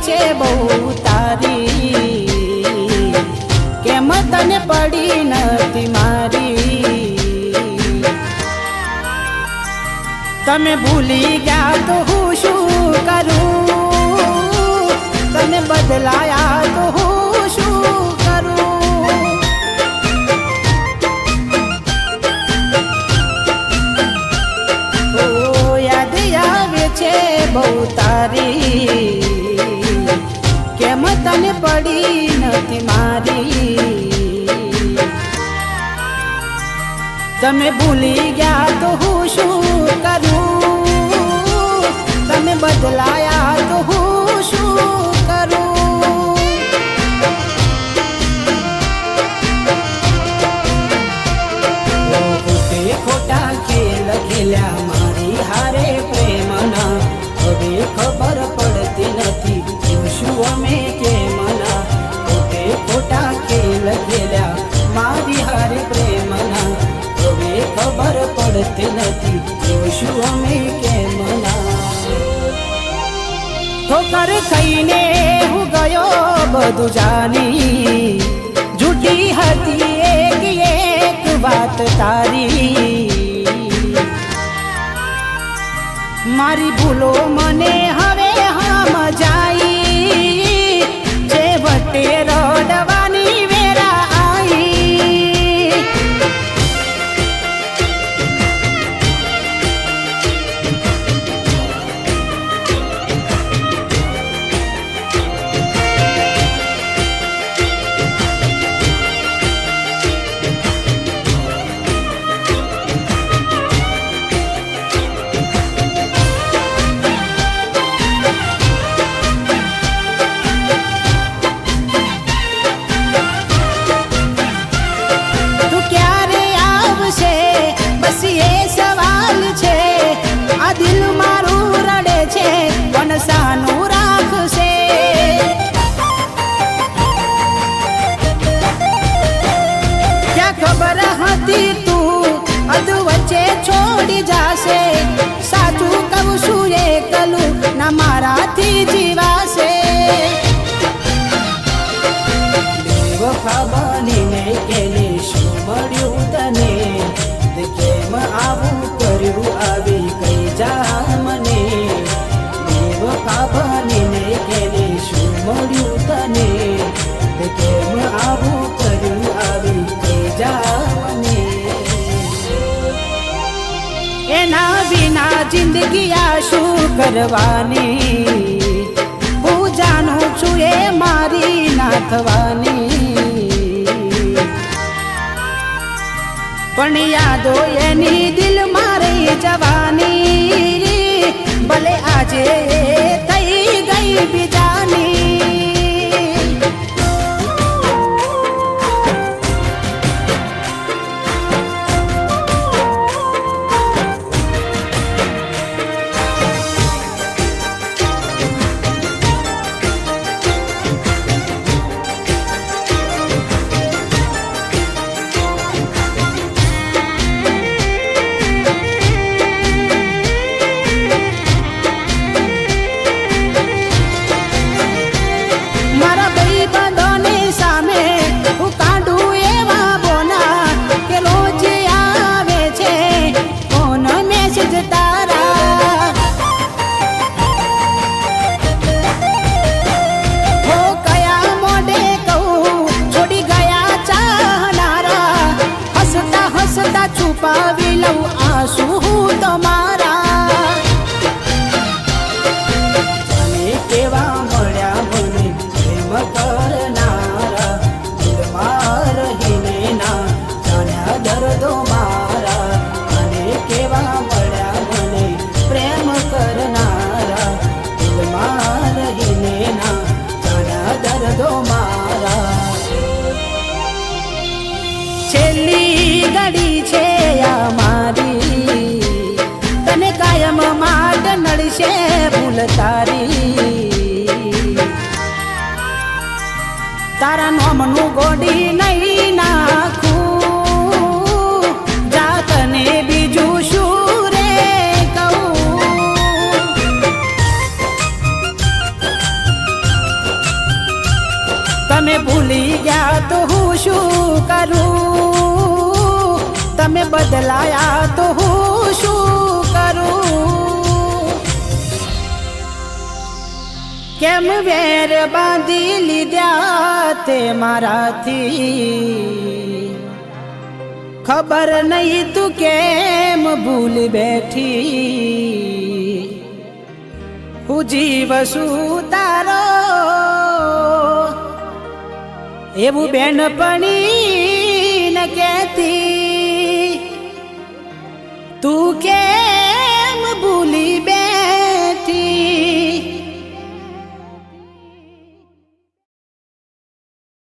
છે બહુ તારી, કેમ તને પડી નથી મારી. તમે ભૂલી ગયા તો હું શું કરું, તમે બદલાયા તો હું શું કરું. ઓ યાદ આવે છે બહુ તારી, કેમ તને પડી નથી મારી. તમે ભૂલી ગયા તો હું શું કરું, તમે બદલાયા તો હું શું કરું. ખોટે ખોટા ખેલ ખેલ્યા મારી હારે પ્રેમના, હવે ખબર પડતી નથી શું અમે કેમના. ખોટે ખોટા ખેલ ખેલ્યા મારી હારે પ્રેમના, હવે ખબર પડતી નથી શું અમે કેમના. ઠોકર ખાઈને હું ગયો બધું જાની, જૂઠી હતી એક વાત તારી. મારી ભૂલો મને હવે સમજાઈ, જે વટે રડવાની વેરા આવી. સાનું રાખશે ક્યાં ખબર હતી તું અધ વચ્ચે છોડી જાશે. સાચું કહું છું એકલું ના મારાથી જીવાશે. બેવફા બનીને કેને શું મળ્યું તને, કેમ આવું કર્યું આવી કઈ જા મને. બનીને કેને શું મળ્યું તને, કેમ આવું કર્યું આવી કે જામને. એના વિના જિંદગી આ શું કરવાની, હું જાણું છું એ મારી ના થવાની. પણ યાદો એની દિલ મારી જવાની, ભલે આજે થઈ ગઈ બીજાની. છુપાવી લઉં આંસુ હું તમારા. જાને કેવા મળ્યા મને પ્રેમ કરનારા, દિલમાં રહીને ના જાણ્યા દર્દો મારા. અને કેવા મળ્યા મને પ્રેમ કરનારા, દિલમાં રહીને ના જાણ્યા દર્દો મારા. છેલ્લી ઘડી છે આ મારી, તને કાયમ માટે નડશે ભૂલ તારી. તારા નોમનું ગોડી નહીં નાખું, જા તને બીજું શું રે કહું. વેર બાંધી લીધા તે મારાથી ખબર નહીં તું કેમ ભૂલ બેઠી હું જીવ છું તારો એવું બેનપણી